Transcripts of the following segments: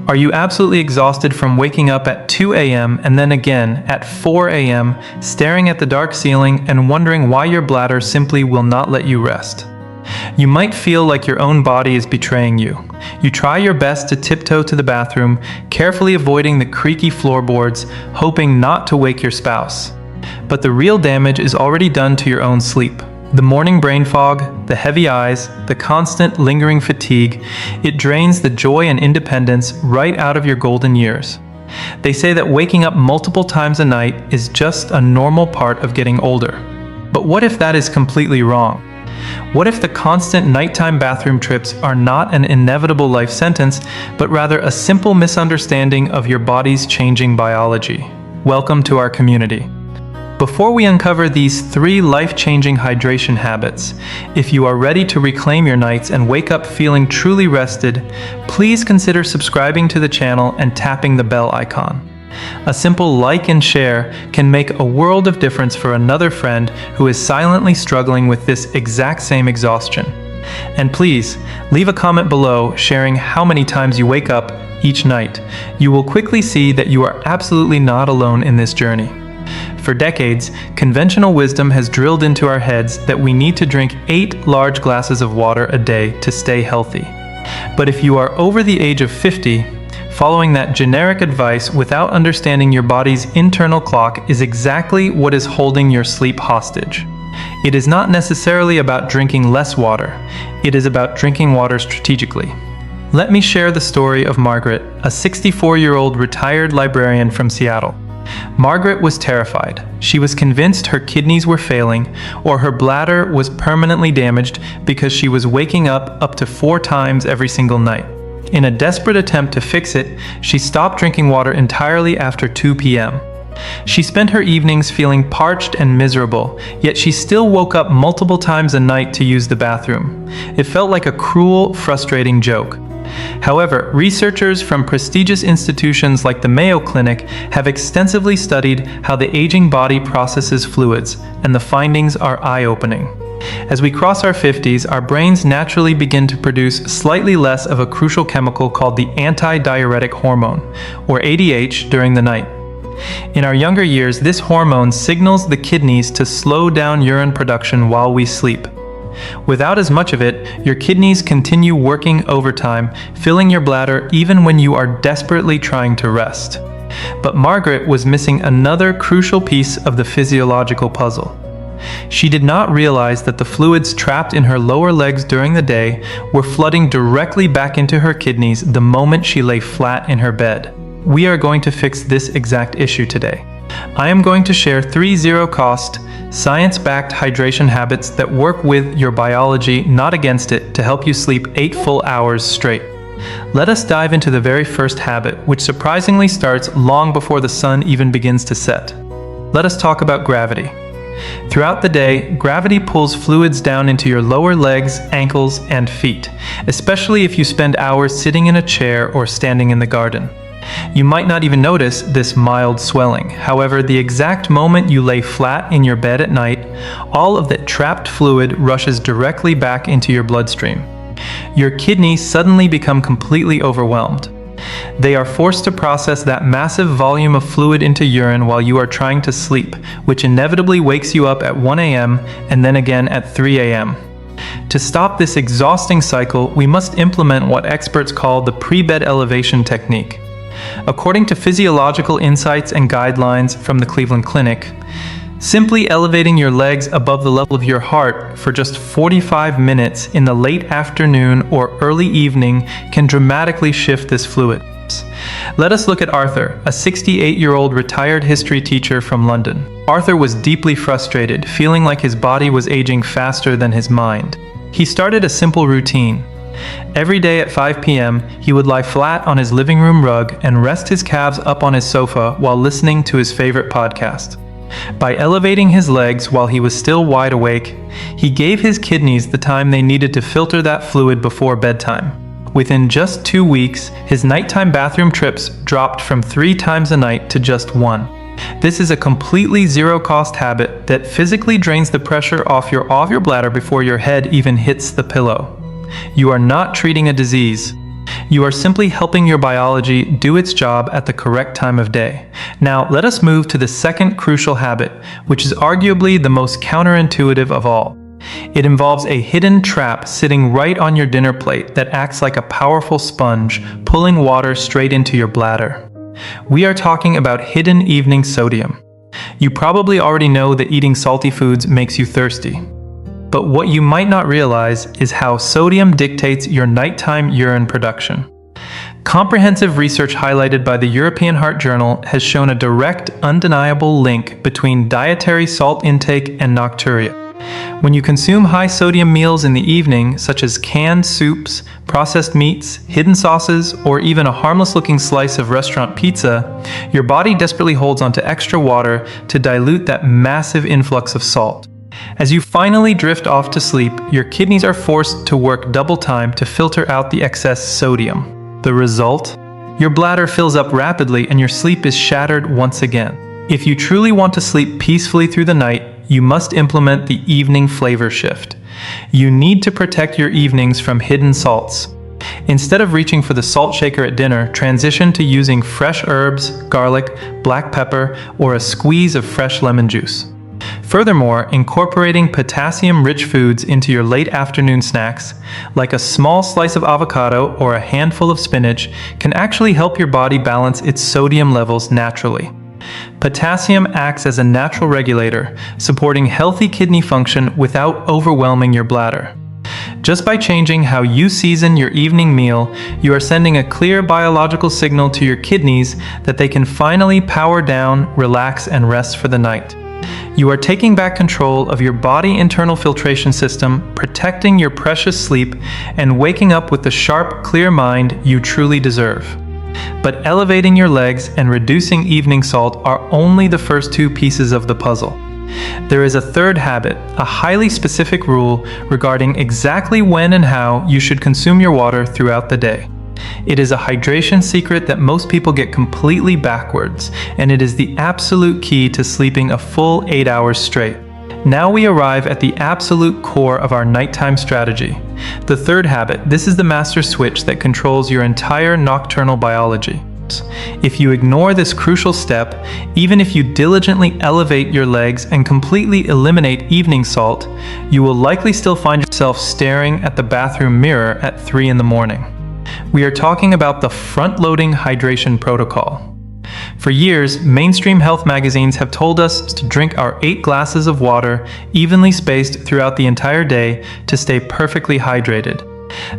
Are you absolutely exhausted from waking up at 2 a.m. and then again at 4 a.m., staring at the dark ceiling and wondering why your bladder simply will not let you rest? You might feel like your own body is betraying you. You try your best to tiptoe to the bathroom, carefully avoiding the creaky floorboards, hoping not to wake your spouse. But the real damage is already done to your own sleep. The morning brain fog, the heavy eyes, the constant lingering fatigue, it drains the joy and independence right out of your golden years. They say that waking up multiple times a night is just a normal part of getting older. But what if that is completely wrong? What if the constant nighttime bathroom trips are not an inevitable life sentence, but rather a simple misunderstanding of your body's changing biology? Welcome to our community. Before we uncover these 3 life-changing hydration habits, if you are ready to reclaim your nights and wake up feeling truly rested, please consider subscribing to the channel and tapping the bell icon. A simple like and share can make a world of difference for another friend who is silently struggling with this exact same exhaustion. And please, leave a comment below sharing how many times you wake up each night. You will quickly see that you are absolutely not alone in this journey. For decades, conventional wisdom has drilled into our heads that we need to drink 8 large glasses of water a day to stay healthy. But if you are over the age of 50, following that generic advice without understanding your body's internal clock is exactly what is holding your sleep hostage. It is not necessarily about drinking less water. It is about drinking water strategically. Let me share the story of Margaret, a 64-year-old retired librarian from Seattle. Margaret was terrified. She was convinced her kidneys were failing or her bladder was permanently damaged because she was waking up to 4 times every single night. In a desperate attempt to fix it, she stopped drinking water entirely after 2 p.m. She spent her evenings feeling parched and miserable, yet she still woke up multiple times a night to use the bathroom. It felt like a cruel, frustrating joke. However, researchers from prestigious institutions like the Mayo Clinic have extensively studied how the aging body processes fluids, and the findings are eye-opening. As we cross our 50s, our brains naturally begin to produce slightly less of a crucial chemical called the anti-diuretic hormone, or ADH, during the night. In our younger years, this hormone signals the kidneys to slow down urine production while we sleep. Without as much of it, your kidneys continue working overtime, filling your bladder even when you are desperately trying to rest. But Margaret was missing another crucial piece of the physiological puzzle. She did not realize that the fluids trapped in her lower legs during the day were flooding directly back into her kidneys the moment she lay flat in her bed. We are going to fix this exact issue today. I am going to share 3 zero-cost, science-backed hydration habits that work with your biology, not against it, to help you sleep 8 full hours straight. Let us dive into the very first habit, which surprisingly starts long before the sun even begins to set. Let us talk about gravity. Throughout the day, gravity pulls fluids down into your lower legs, ankles, and feet, especially if you spend hours sitting in a chair or standing in the garden. You might not even notice this mild swelling. However, the exact moment you lay flat in your bed at night, all of that trapped fluid rushes directly back into your bloodstream. Your kidneys suddenly become completely overwhelmed. They are forced to process that massive volume of fluid into urine while you are trying to sleep, which inevitably wakes you up at 1 a.m. and then again at 3 a.m. To stop this exhausting cycle, we must implement what experts call the pre-bed elevation technique. According to physiological insights and guidelines from the Cleveland Clinic, simply elevating your legs above the level of your heart for just 45 minutes in the late afternoon or early evening can dramatically shift this fluid. Let us look at Arthur, a 68-year-old retired history teacher from London. Arthur was deeply frustrated, feeling like his body was aging faster than his mind. He started a simple routine. Every day at 5 p.m., he would lie flat on his living room rug and rest his calves up on his sofa while listening to his favorite podcast. By elevating his legs while he was still wide awake, he gave his kidneys the time they needed to filter that fluid before bedtime. Within just 2 weeks, his nighttime bathroom trips dropped from 3 times a night to just 1. This is a completely zero-cost habit that physically drains the pressure off your bladder before your head even hits the pillow. You are not treating a disease. You are simply helping your biology do its job at the correct time of day. Now, let us move to the second crucial habit, which is arguably the most counterintuitive of all. It involves a hidden trap sitting right on your dinner plate that acts like a powerful sponge, pulling water straight into your bladder. We are talking about hidden evening sodium. You probably already know that eating salty foods makes you thirsty. But what you might not realize is how sodium dictates your nighttime urine production. Comprehensive research highlighted by the European Heart Journal has shown a direct, undeniable link between dietary salt intake and nocturia. When you consume high-sodium meals in the evening, such as canned soups, processed meats, hidden sauces, or even a harmless-looking slice of restaurant pizza, your body desperately holds onto extra water to dilute that massive influx of salt. As you finally drift off to sleep, your kidneys are forced to work double time to filter out the excess sodium. The result? Your bladder fills up rapidly and your sleep is shattered once again. If you truly want to sleep peacefully through the night, you must implement the evening flavor shift. You need to protect your evenings from hidden salts. Instead of reaching for the salt shaker at dinner, transition to using fresh herbs, garlic, black pepper, or a squeeze of fresh lemon juice. Furthermore, incorporating potassium-rich foods into your late afternoon snacks, like a small slice of avocado or a handful of spinach, can actually help your body balance its sodium levels naturally. Potassium acts as a natural regulator, supporting healthy kidney function without overwhelming your bladder. Just by changing how you season your evening meal, you are sending a clear biological signal to your kidneys that they can finally power down, relax, and rest for the night. You are taking back control of your body internal filtration system, protecting your precious sleep, and waking up with the sharp, clear mind you truly deserve. But elevating your legs and reducing evening salt are only the first two pieces of the puzzle. There is a third habit, a highly specific rule regarding exactly when and how you should consume your water throughout the day. It is a hydration secret that most people get completely backwards, and it is the absolute key to sleeping a full 8 hours straight. Now we arrive at the absolute core of our nighttime strategy. The third habit, this is the master switch that controls your entire nocturnal biology. If you ignore this crucial step, even if you diligently elevate your legs and completely eliminate evening salt, you will likely still find yourself staring at the bathroom mirror at 3 in the morning. We are talking about the front-loading hydration protocol. For years, mainstream health magazines have told us to drink our 8 glasses of water evenly spaced throughout the entire day to stay perfectly hydrated.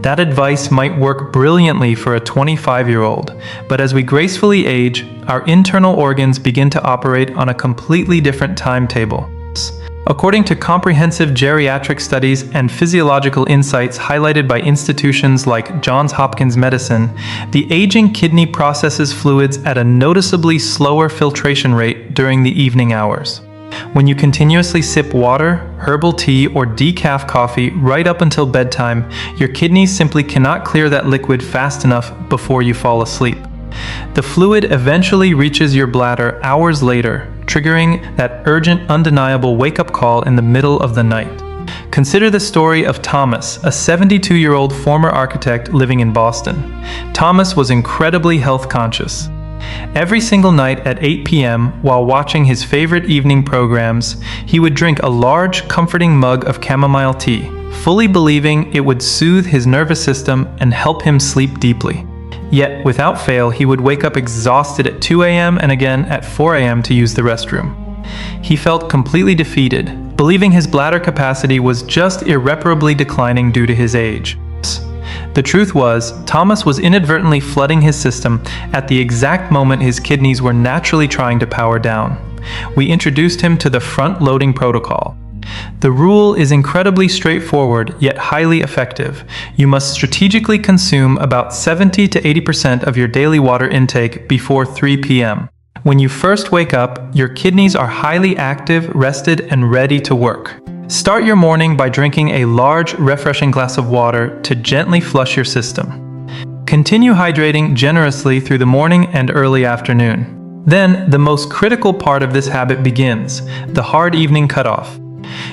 That advice might work brilliantly for a 25-year-old, but as we gracefully age, our internal organs begin to operate on a completely different timetable. According to comprehensive geriatric studies and physiological insights highlighted by institutions like Johns Hopkins Medicine, the aging kidney processes fluids at a noticeably slower filtration rate during the evening hours. When you continuously sip water, herbal tea, or decaf coffee right up until bedtime, your kidneys simply cannot clear that liquid fast enough before you fall asleep. The fluid eventually reaches your bladder hours later, triggering that urgent, undeniable wake-up call in the middle of the night. Consider the story of Thomas, a 72-year-old former architect living in Boston. Thomas was incredibly health-conscious. Every single night at 8 p.m., while watching his favorite evening programs, he would drink a large, comforting mug of chamomile tea, fully believing it would soothe his nervous system and help him sleep deeply. Yet, without fail, he would wake up exhausted at 2 a.m. and again at 4 a.m. to use the restroom. He felt completely defeated, believing his bladder capacity was just irreparably declining due to his age. The truth was, Thomas was inadvertently flooding his system at the exact moment his kidneys were naturally trying to power down. We introduced him to the front-loading protocol. The rule is incredibly straightforward, yet highly effective. You must strategically consume about 70 to 80% of your daily water intake before 3 p.m. When you first wake up, your kidneys are highly active, rested, and ready to work. Start your morning by drinking a large, refreshing glass of water to gently flush your system. Continue hydrating generously through the morning and early afternoon. Then, the most critical part of this habit begins, the hard evening cutoff.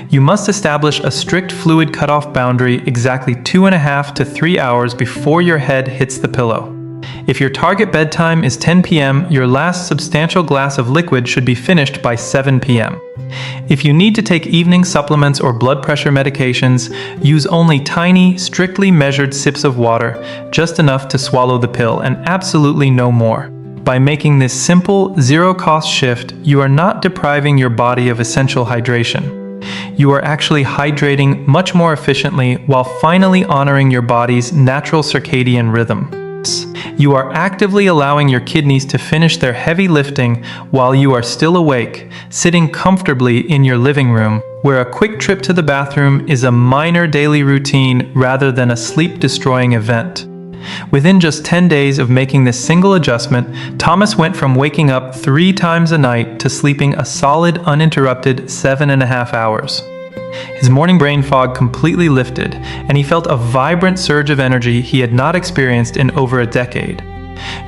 You must establish a strict fluid cutoff boundary exactly 2.5 to 3 hours before your head hits the pillow. If your target bedtime is 10 p.m., your last substantial glass of liquid should be finished by 7 p.m. If you need to take evening supplements or blood pressure medications, use only tiny, strictly measured sips of water, just enough to swallow the pill, and absolutely no more. By making this simple, zero-cost shift, you are not depriving your body of essential hydration. You are actually hydrating much more efficiently while finally honoring your body's natural circadian rhythm. You are actively allowing your kidneys to finish their heavy lifting while you are still awake, sitting comfortably in your living room, where a quick trip to the bathroom is a minor daily routine rather than a sleep-destroying event. Within just 10 days of making this single adjustment, Thomas went from waking up 3 times a night to sleeping a solid, uninterrupted 7.5 hours. His morning brain fog completely lifted, and he felt a vibrant surge of energy he had not experienced in over a decade.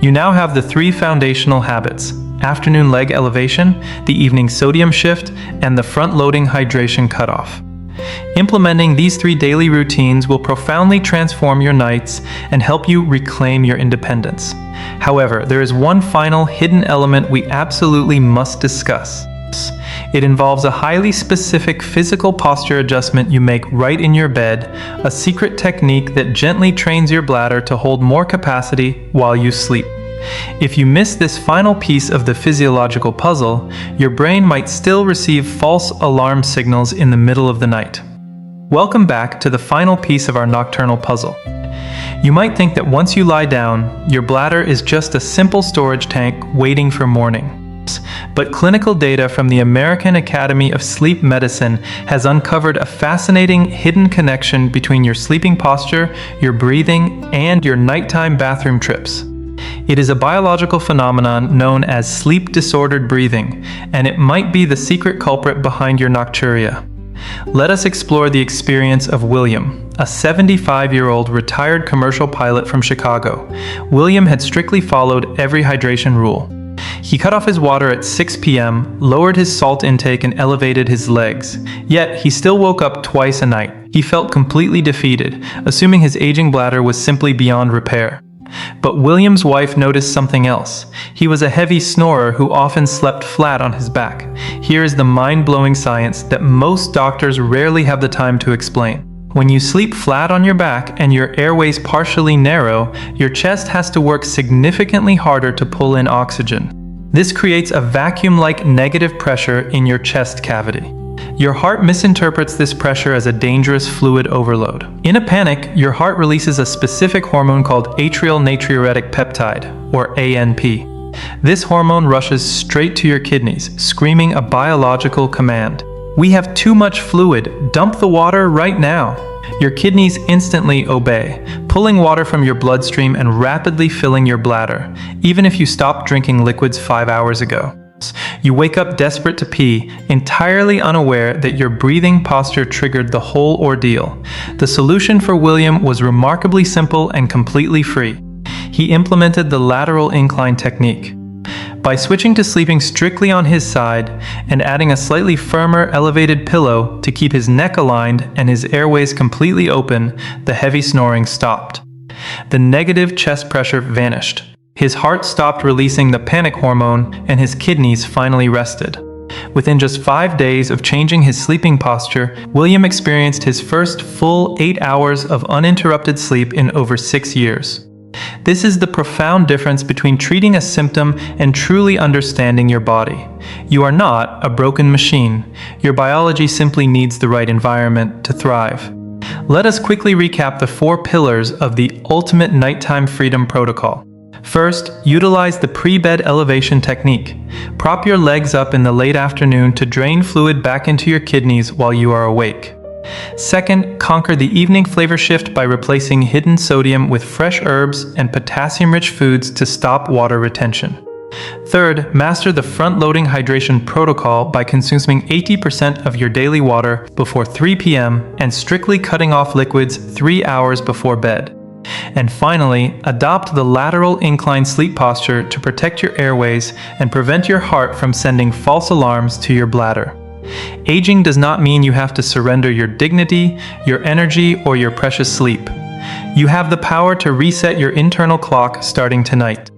You now have the 3 foundational habits: afternoon leg elevation, the evening sodium shift, and the front-loading hydration cutoff. Implementing these 3 daily routines will profoundly transform your nights and help you reclaim your independence. However, there is one final hidden element we absolutely must discuss. It involves a highly specific physical posture adjustment you make right in your bed, a secret technique that gently trains your bladder to hold more capacity while you sleep. If you miss this final piece of the physiological puzzle, your brain might still receive false alarm signals in the middle of the night. Welcome back to the final piece of our nocturnal puzzle. You might think that once you lie down, your bladder is just a simple storage tank waiting for morning. But clinical data from the American Academy of Sleep Medicine has uncovered a fascinating hidden connection between your sleeping posture, your breathing, and your nighttime bathroom trips. It is a biological phenomenon known as sleep-disordered breathing, and it might be the secret culprit behind your nocturia. Let us explore the experience of William, a 75-year-old retired commercial pilot from Chicago. William had strictly followed every hydration rule. He cut off his water at 6 p.m., lowered his salt intake, and elevated his legs. Yet, he still woke up twice a night. He felt completely defeated, assuming his aging bladder was simply beyond repair. But William's wife noticed something else. He was a heavy snorer who often slept flat on his back. Here is the mind-blowing science that most doctors rarely have the time to explain. When you sleep flat on your back and your airways partially narrow, your chest has to work significantly harder to pull in oxygen. This creates a vacuum-like negative pressure in your chest cavity. Your heart misinterprets this pressure as a dangerous fluid overload. In a panic, your heart releases a specific hormone called atrial natriuretic peptide, or ANP. This hormone rushes straight to your kidneys, screaming a biological command. "We have too much fluid. Dump the water right now." Your kidneys instantly obey, pulling water from your bloodstream and rapidly filling your bladder, even if you stopped drinking liquids 5 hours ago. You wake up desperate to pee, entirely unaware that your breathing posture triggered the whole ordeal. The solution for William was remarkably simple and completely free. He implemented the lateral incline technique. By switching to sleeping strictly on his side and adding a slightly firmer, elevated pillow to keep his neck aligned and his airways completely open, the heavy snoring stopped. The negative chest pressure vanished. His heart stopped releasing the panic hormone, and his kidneys finally rested. Within just 5 days of changing his sleeping posture, William experienced his first full 8 hours of uninterrupted sleep in over 6 years. This is the profound difference between treating a symptom and truly understanding your body. You are not a broken machine. Your biology simply needs the right environment to thrive. Let us quickly recap the 4 pillars of the ultimate nighttime freedom protocol. First, utilize the pre-bed elevation technique. Prop your legs up in the late afternoon to drain fluid back into your kidneys while you are awake. Second, conquer the evening flavor shift by replacing hidden sodium with fresh herbs and potassium-rich foods to stop water retention. Third, master the front-loading hydration protocol by consuming 80% of your daily water before 3 p.m. and strictly cutting off liquids 3 hours before bed. And finally, adopt the lateral incline sleep posture to protect your airways and prevent your heart from sending false alarms to your bladder. Aging does not mean you have to surrender your dignity, your energy, or your precious sleep. You have the power to reset your internal clock starting tonight.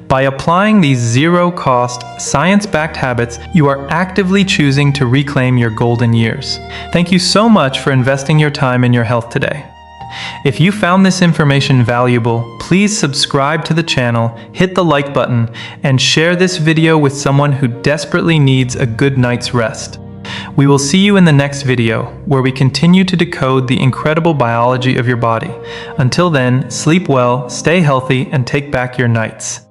By applying these zero-cost, science-backed habits, you are actively choosing to reclaim your golden years. Thank you so much for investing your time in your health today. If you found this information valuable, please subscribe to the channel, hit the like button, and share this video with someone who desperately needs a good night's rest. We will see you in the next video, where we continue to decode the incredible biology of your body. Until then, sleep well, stay healthy, and take back your nights.